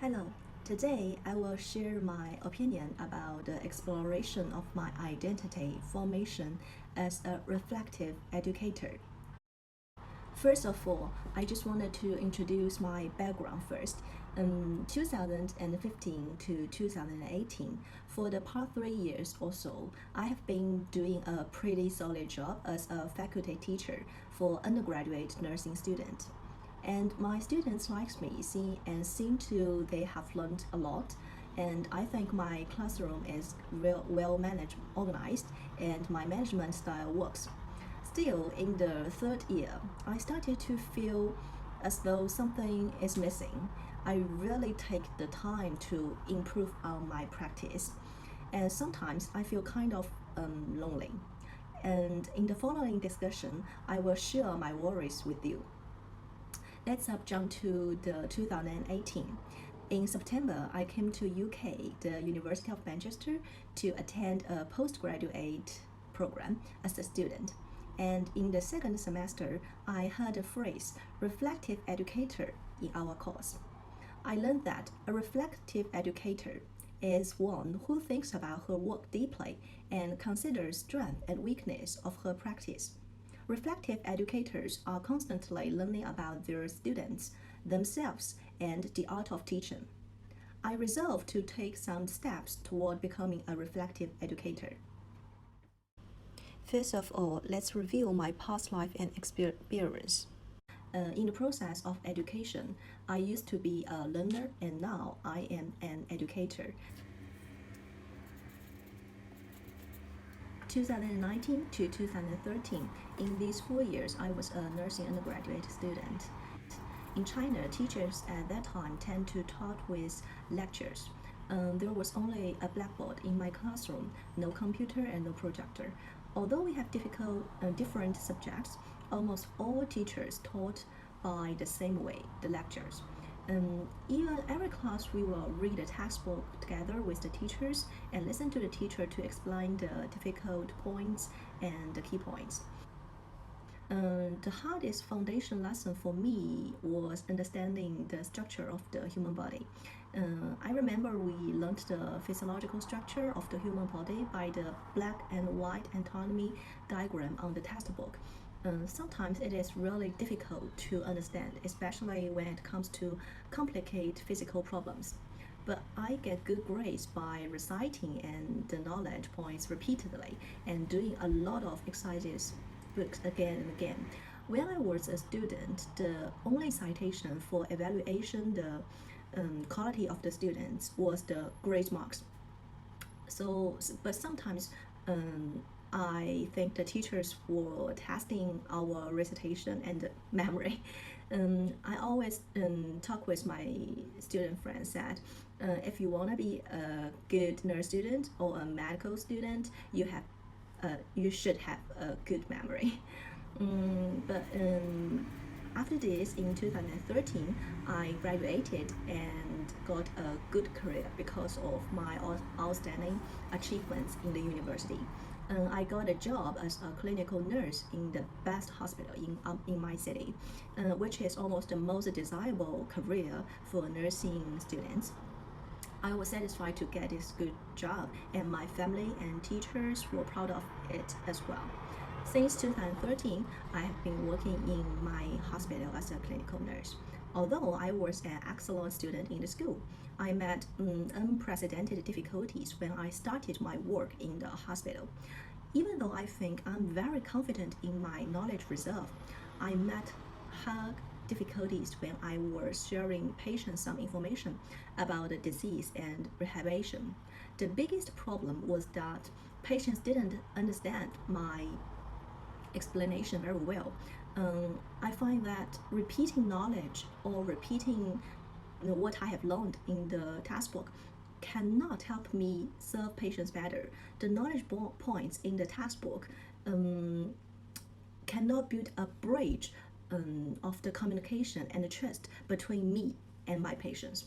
Hello, today I will share my opinion about the exploration of my identity formation as a reflective educator. First of all, I just wanted to introduce my background first. In 2015 to 2018, for the past 3 years or so, I have been doing a pretty solid job as a faculty teacher for undergraduate nursing students. And my students like me seem to they have learned a lot, and I think my classroom is well managed, organized, and my management style works. Still, in the third year, I started to feel as though something is missing. I really take the time to improve on my practice, and sometimes I feel kind of lonely. And in the following discussion, I will share my worries with you. Let's jump to the 2018. In September, I came to UK, the University of Manchester, to attend a postgraduate program as a student. And in the second semester, I heard the phrase reflective educator in our course. I learned that a reflective educator is one who thinks about her work deeply and considers strength and weakness of her practice. Reflective educators are constantly learning about their students, themselves, and the art of teaching. I resolve to take some steps toward becoming a reflective educator. First of all, let's review my past life and experience. In the process of education, I used to be a learner and now I am an educator. 2019 to 2013, in these 4 years, I was a nursing undergraduate student. In China, teachers at that time tend to taught with lectures. There was only a blackboard in my classroom, no computer and no projector. Although we have different subjects, almost all teachers taught by the same way, the lectures. Even every class, we will read a textbook together with the teachers and listen to the teacher to explain the difficult points and the key points. The hardest foundation lesson for me was understanding the structure of the human body. I remember we learned the physiological structure of the human body by the black and white anatomy diagram on the textbook. Sometimes it is really difficult to understand, especially when it comes to complicate physical problems. But I get good grades by reciting and the knowledge points repeatedly and doing a lot of exercises books again and again. When I was a student, the only citation for evaluation the quality of the students was the grade marks. But sometimes I think the teachers were testing our recitation and memory. I always talk with my student friends that if you want to be a good nurse student or a medical student, you should have a good memory. But after this, in 2013, I graduated and got a good career because of my outstanding achievements in the university. I got a job as a clinical nurse in the best hospital in my city, which is almost the most desirable career for nursing students. I was satisfied to get this good job, and my family and teachers were proud of it as well. Since 2013, I have been working in my hospital as a clinical nurse. Although I was an excellent student in the school, I met unprecedented difficulties when I started my work in the hospital. Even though I think I'm very confident in my knowledge reserve, I met hard difficulties when I was sharing patients some information about the disease and rehabilitation. The biggest problem was that patients didn't understand my explanation very well. I find that repeating knowledge or repeating what I have learned in the textbook cannot help me serve patients better. The knowledge points in the textbook cannot build a bridge of the communication and the trust between me and my patients.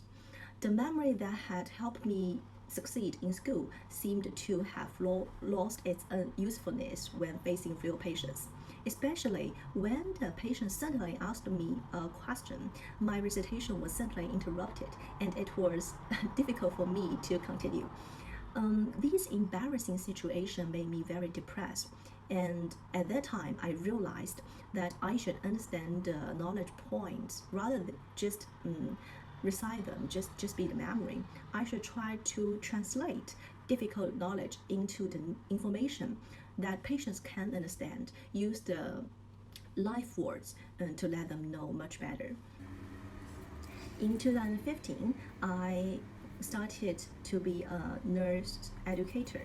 The memory that had helped me succeed in school seemed to have lost its usefulness when facing real patients. especially when the patient suddenly asked me a question. My recitation was suddenly interrupted, and it was difficult for me to continue. These embarrassing situations made me very depressed. And at that time, I realized that I should understand the knowledge points rather than just recite them, just be the memory. I should try to translate difficult knowledge into the information that patients can understand. Use the life words to let them know much better. In 2015, I started to be a nurse educator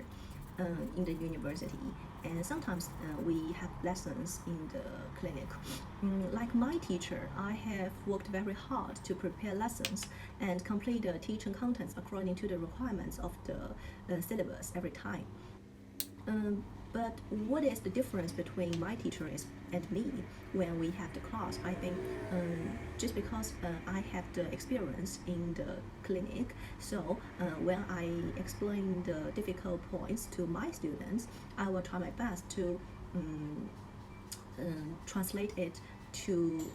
in the university, and sometimes we have lessons in the clinic. Like my teacher, I have worked very hard to prepare lessons and complete the teaching contents according to the requirements of the syllabus every time. Um, but what is the difference between my teacher and me when we have the class? I think just because I have the experience in the clinic, so when I explain the difficult points to my students, I will try my best to translate it to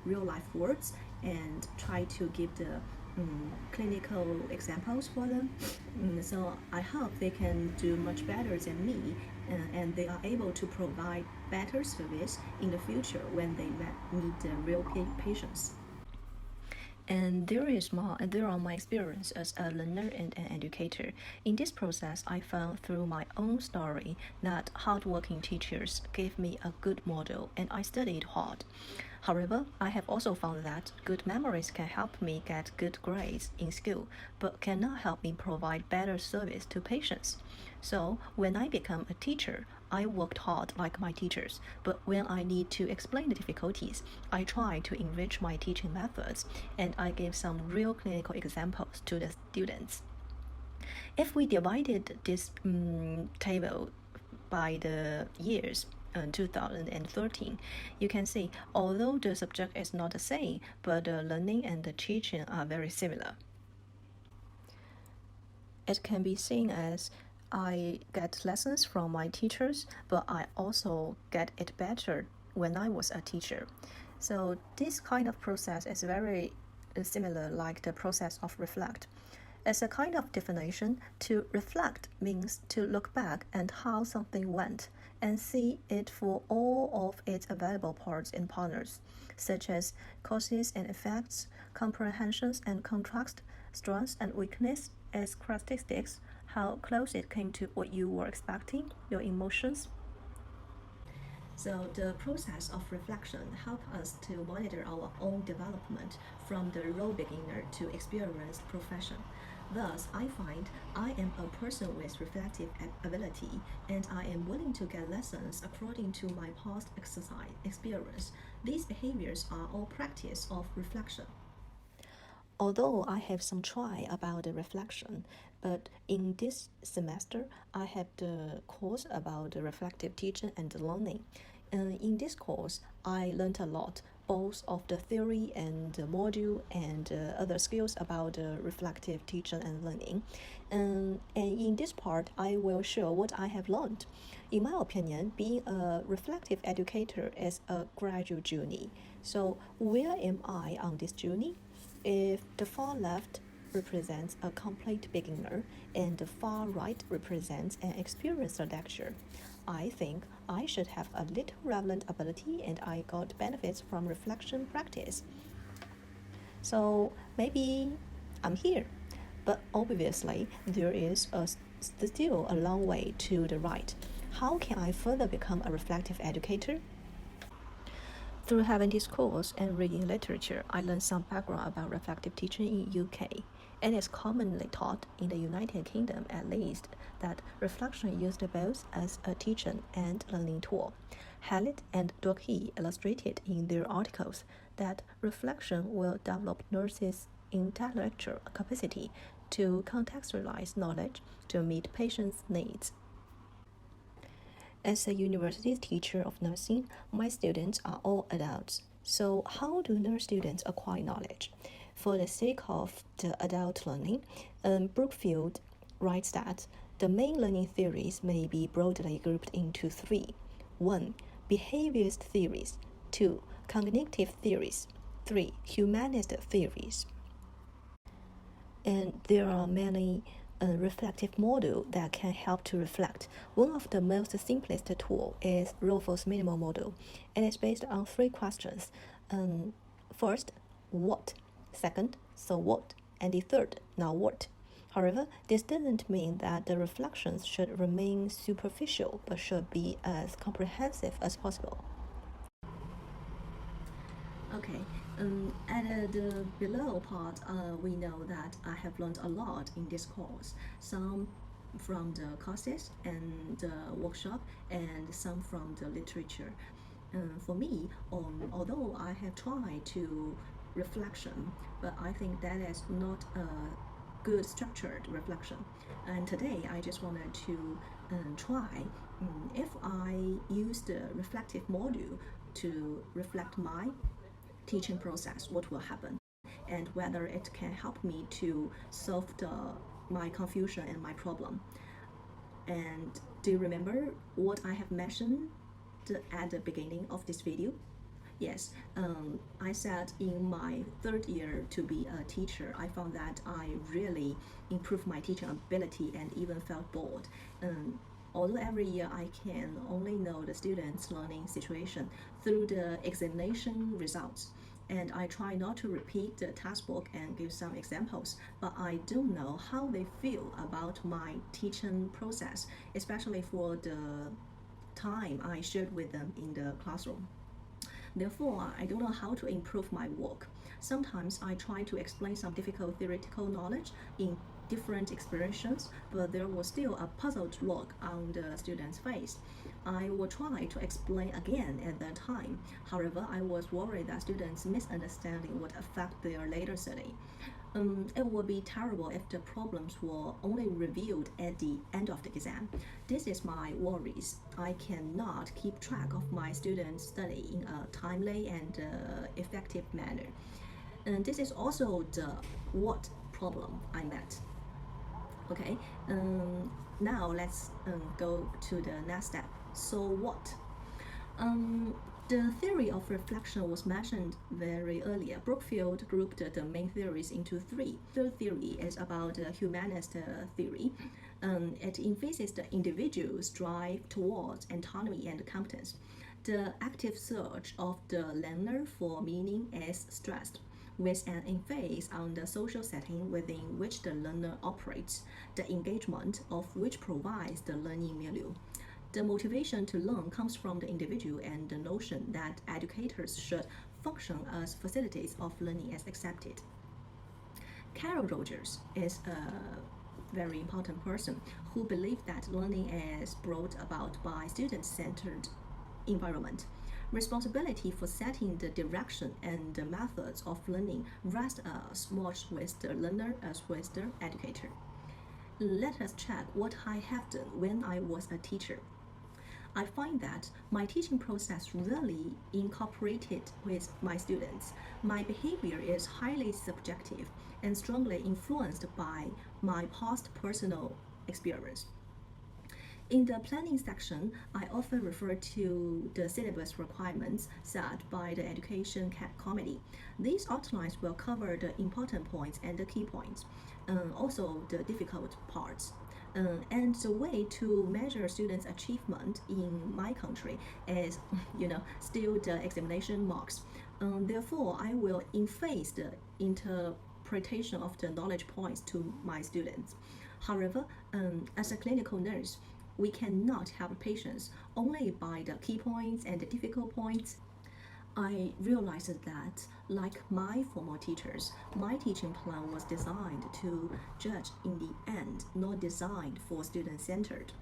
real life words and try to give the clinical examples for them. So I hope they can do much better than me, and they are able to provide better service in the future when they meet the real patients. And there are my experience as a learner and an educator. In this process, I found through my own story that hardworking teachers gave me a good model, and I studied hard. However, I have also found that good memories can help me get good grades in school, but cannot help me provide better service to patients. So, when I become a teacher, I worked hard like my teachers, but when I need to explain the difficulties, I try to enrich my teaching methods and I give some real clinical examples to the students. If we divided this table by the years, 2013, you can see although the subject is not the same, but the learning and the teaching are very similar. It can be seen as I get lessons from my teachers, but I also get it better when I was a teacher. So this kind of process is very similar like the process of reflect. As a kind of definition, to reflect means to look back at how something went and see it for all of its available parts and partners, such as causes and effects, comprehensions and contrast, strengths and weakness, its characteristics, how close it came to what you were expecting, your emotions. So the process of reflection helps us to monitor our own development from the raw beginner to experienced profession. Thus, I find I am a person with reflective ability, and I am willing to get lessons according to my past exercise experience. These behaviors are all practice of reflection. Although I have some try about the reflection, but in this semester I have the course about the reflective teaching and learning. In this course, I learned a lot, both of the theory and the module and other skills about reflective teaching and learning. And in this part, I will show what I have learned. In my opinion, being a reflective educator is a gradual journey. So where am I on this journey? If the far left represents a complete beginner and the far right represents an experienced lecturer, I think I should have a little relevant ability and I got benefits from reflection practice. So maybe I'm here, but obviously there is still a long way to the right. How can I further become a reflective educator? Through having this course and reading literature, I learned some background about reflective teaching in UK. It is commonly taught in the United Kingdom at least that reflection used both as a teaching and learning tool. Hallett and Dorkey illustrated in their articles that reflection will develop nurses' intellectual capacity to contextualize knowledge to meet patients' needs. As a university teacher of nursing, my students are all adults. So how do nurse students acquire knowledge? For the sake of the adult learning, Brookfield writes that the main learning theories may be broadly grouped into three. 1. behaviorist theories. 2. Cognitive theories. 3. Humanist theories. And there are many reflective models that can help to reflect. One of the most simplest tool is Rolf's minimal model, and it's based on 3 questions. First, what? Second, so what? And the third, now what? However, this doesn't mean that the reflections should remain superficial, but should be as comprehensive as possible. Okay, at the below part, we know that I have learned a lot in this course. Some from the courses and the workshop, and some from the literature. For me, although I have tried to reflection, but I think that is not a good structured reflection. And today I just wanted to try if I use the reflective module to reflect my teaching process, what will happen, and whether it can help me to solve my confusion and my problem. And do you remember what I have mentioned at the beginning of this video? Yes, I said in my 3rd year to be a teacher, I found that I really improved my teaching ability and even felt bored. Although every year I can only know the students' learning situation through the examination results, and I try not to repeat the textbook and give some examples, but I don't know how they feel about my teaching process, especially for the time I shared with them in the classroom. Therefore, I don't know how to improve my work. Sometimes I try to explain some difficult theoretical knowledge in different experiences, but there was still a puzzled look on the student's face. I will try to explain again at that time. However, I was worried that students' misunderstanding would affect their later study. It would be terrible if the problems were only revealed at the end of the exam. This is my worries. I cannot keep track of my students' study in a timely and effective manner. And this is also the what problem I met. Okay, now let's go to the next step. So what? The theory of reflection was mentioned very earlier. Brookfield grouped the main theories into 3. The third theory is about the humanist theory. It emphasizes the individual's drive towards autonomy and competence. The active search of the learner for meaning is stressed, with an emphasis on the social setting within which the learner operates, the engagement of which provides the learning milieu. The motivation to learn comes from the individual, and the notion that educators should function as facilitators of learning is accepted. Carol Rogers is a very important person who believes that learning is brought about by student-centered environment. Responsibility for setting the direction and the methods of learning rests as much with the learner as with the educator. Let us check what I have done when I was a teacher. I find that my teaching process really incorporated with my students. My behavior is highly subjective and strongly influenced by my past personal experience. In the planning section, I often refer to the syllabus requirements set by the Education Committee. These outlines will cover the important points and the key points, also the difficult parts. And the way to measure students' achievement in my country is, still the examination marks. Therefore, I will emphasize the interpretation of the knowledge points to my students. However, as a clinical nurse, we cannot help patients only by the key points and the difficult points. I realized that, like my former teachers, my teaching plan was designed to judge in the end, not designed for student-centered.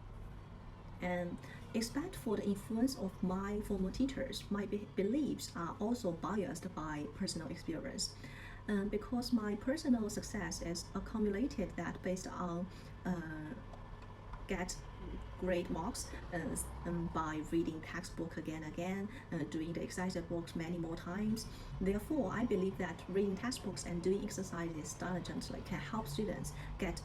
And except for the influence of my former teachers, my beliefs are also biased by personal experience. Because my personal success is accumulated that based on get great marks by reading textbook again and again, doing the exercise books many more times. Therefore, I believe that reading textbooks and doing exercises diligently can help students get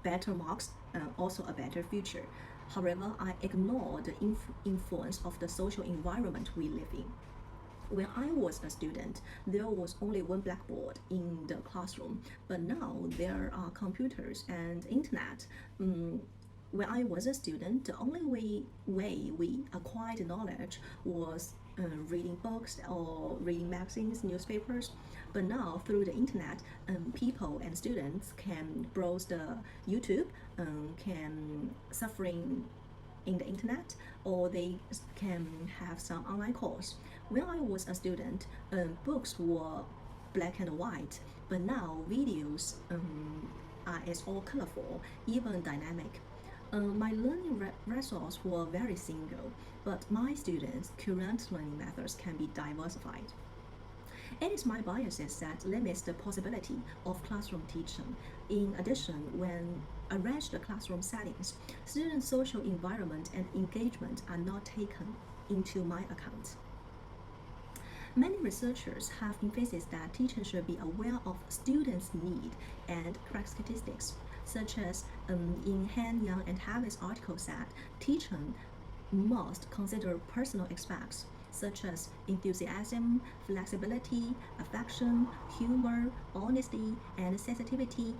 better marks, also a better future. However, I ignore the influence of the social environment we live in. When I was a student, there was only one blackboard in the classroom, but now there are computers and internet. When I was a student, the only way we acquired knowledge was reading books or reading magazines, newspapers. But now, through the internet, people and students can browse the YouTube, can suffering in the internet, or they can have some online course. When I was a student, books were black and white, but now videos are as all colorful, even dynamic. My learning resources were very single, but my students' current learning methods can be diversified. It is my biases that limits the possibility of classroom teaching. In addition, when arrange the classroom settings, student social environment and engagement are not taken into my account. Many researchers have emphasized that teachers should be aware of students' need and characteristics, such as in Han Yang and Harvey's article said, teaching must consider personal aspects such as enthusiasm, flexibility, affection, humor, honesty, and sensitivity.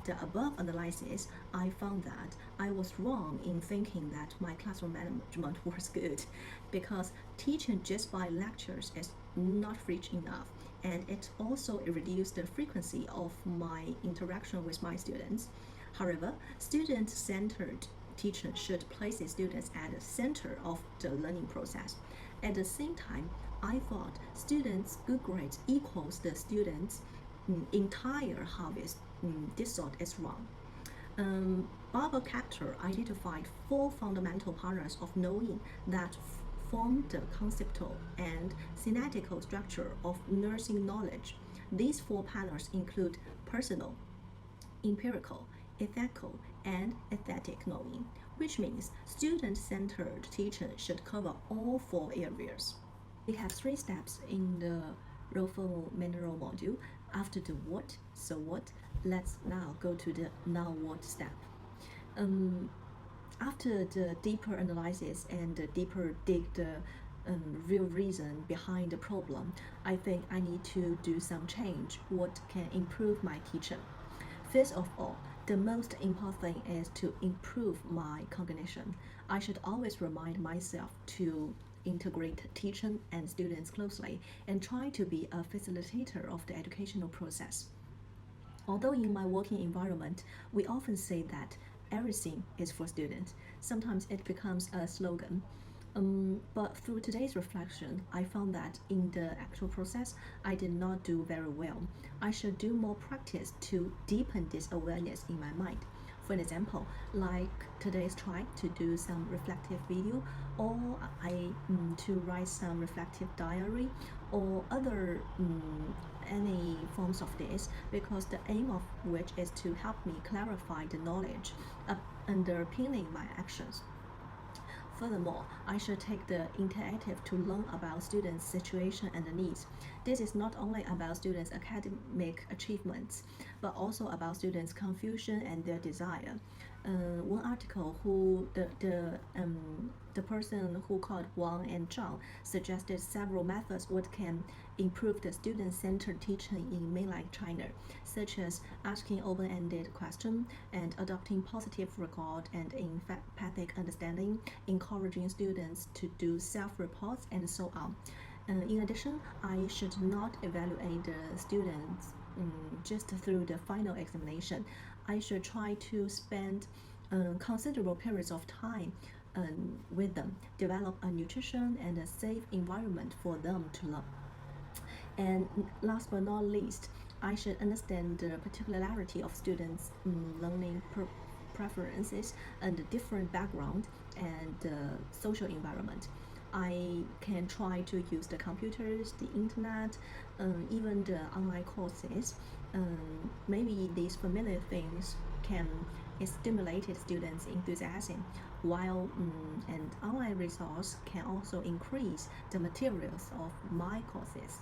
The above analysis, I found that I was wrong in thinking that my classroom management was good, because teaching just by lectures is not rich enough, and it also reduced the frequency of my interaction with my students. However, student-centered teaching should place the students at the center of the learning process. At the same time, I thought students' good grades equals the students' entire harvest. This thought is wrong. Barbara Captor identified four fundamental patterns of knowing that form the conceptual and synaptical structure of nursing knowledge. These four patterns include personal, empirical, ethical, and aesthetic knowing, which means student-centered teaching should cover all four areas. We have three steps in the Rofo mineral module. After the what, so what, let's now go to the now what step. After the deeper analysis and the deeper dig the real reason behind the problem, I think I need to do some change. What can improve my teaching? First of all, the most important thing is to improve my cognition. I should always remind myself to integrate teaching and students closely and try to be a facilitator of the educational process. Although in my working environment, we often say that everything is for students, sometimes it becomes a slogan. But through today's reflection, I found that in the actual process, I did not do very well. I should do more practice to deepen this awareness in my mind. For example, like today's try to do some reflective video, or to write some reflective diary, or other any forms of this, because the aim of which is to help me clarify the knowledge underpinning my actions. Furthermore, I should take the initiative to learn about students' situation and needs. This is not only about students' academic achievements, but also about students' confusion and their desire. One article who the person who called Wang and Zhang suggested several methods what can improve the student-centered teaching in mainland China, such as asking open-ended questions and adopting positive regard and empathic understanding, encouraging students to do self-reports, and so on. In addition, I should not evaluate the students just through the final examination. I should try to spend considerable periods of time with them, develop a nutrition and a safe environment for them to learn. And last but not least, I should understand the particularity of students' learning preferences and the different background and social environment. I can try to use the computers, the internet, even the online courses. Maybe these familiar things can stimulate students' enthusiasm, while an online resource can also increase the materials of my courses.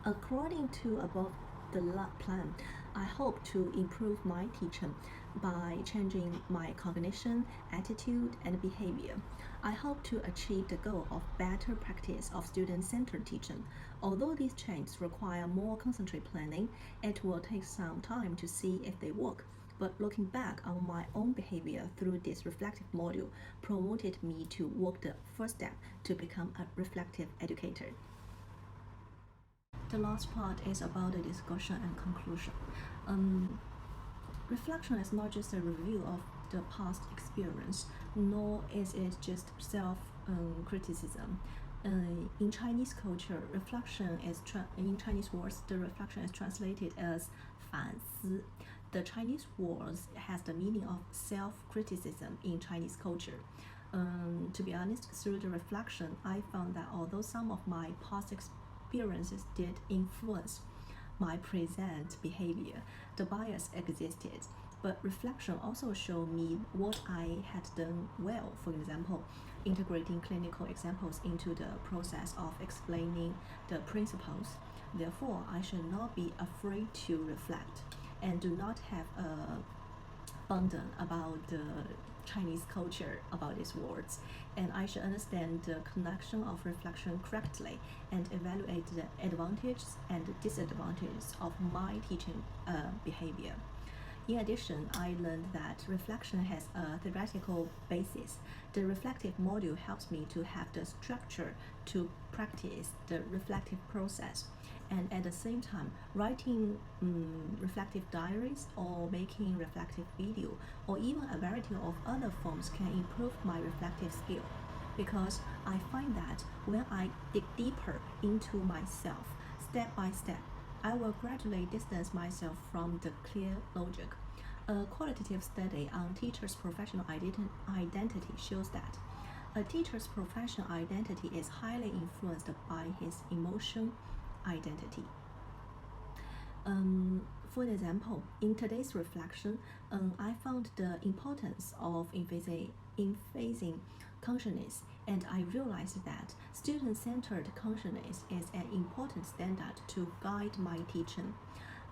According to above the plan, I hope to improve my teaching. by changing my cognition, attitude, and behavior. I hope to achieve the goal of better practice of student-centered teaching. Although these changes require more concentrated planning, it will take some time to see if they work. But looking back on my own behavior through this reflective module promoted me to walk the first step to become a reflective educator. The last part is about the discussion and conclusion. Reflection is not just a review of the past experience, nor is it just self-criticism. In Chinese culture, in Chinese words, the reflection is translated as 反思. The Chinese word has the meaning of self-criticism in Chinese culture. To be honest, through the reflection, I found that although some of my past experiences did influence my present behavior, the bias existed. But reflection also showed me what I had done well. For example, integrating clinical examples into the process of explaining the principles. Therefore, I should not be afraid to reflect and do not have a burden about the Chinese culture about these words, and I should understand the connection of reflection correctly and evaluate the advantages and disadvantages of my teaching behavior. In addition, I learned that reflection has a theoretical basis. The reflective module helps me to have the structure to practice the reflective process. And at the same time, writing reflective diaries or making reflective video or even a variety of other forms can improve my reflective skill, because I find that when I dig deeper into myself, step by step, I will gradually distance myself from the clear logic. A qualitative study on teachers' professional identity shows that a teacher's professional identity is highly influenced by his emotion identity. For example, in today's reflection, I found the importance of emphasizing consciousness, and I realized that student-centered consciousness is an important standard to guide my teaching.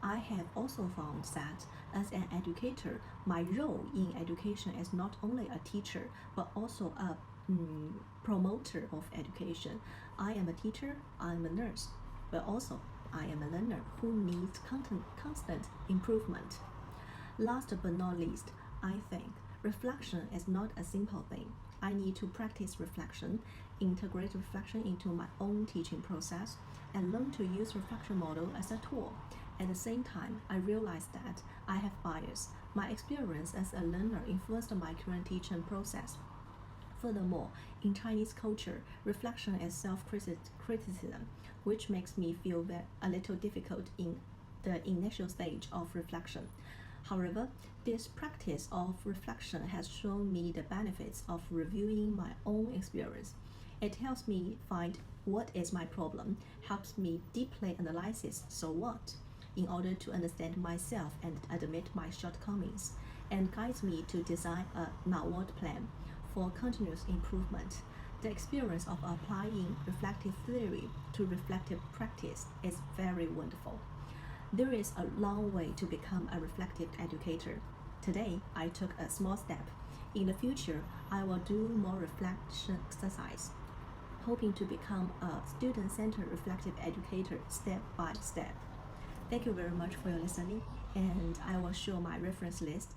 I have also found that as an educator, my role in education is not only a teacher but also a promoter of education. I am a teacher, I am a nurse, but also I am a learner who needs constant improvement. Last but not least, I think reflection is not a simple thing. I need to practice reflection, integrate reflection into my own teaching process, and learn to use reflection model as a tool. At the same time, I realized that I have bias. My experience as a learner influenced my current teaching process. Furthermore, in Chinese culture, reflection is self-criticism, which makes me feel a little difficult in the initial stage of reflection. However, this practice of reflection has shown me the benefits of reviewing my own experience. It helps me find what is my problem, helps me deeply analyze so what, in order to understand myself and admit my shortcomings, and guides me to design a now-what plan for continuous improvement. The experience of applying reflective theory to reflective practice is very wonderful. There is a long way to become a reflective educator. Today, I took a small step. In the future, I will do more reflection exercise, hoping to become a student-centered reflective educator step by step. Thank you very much for your listening, and I will show my reference list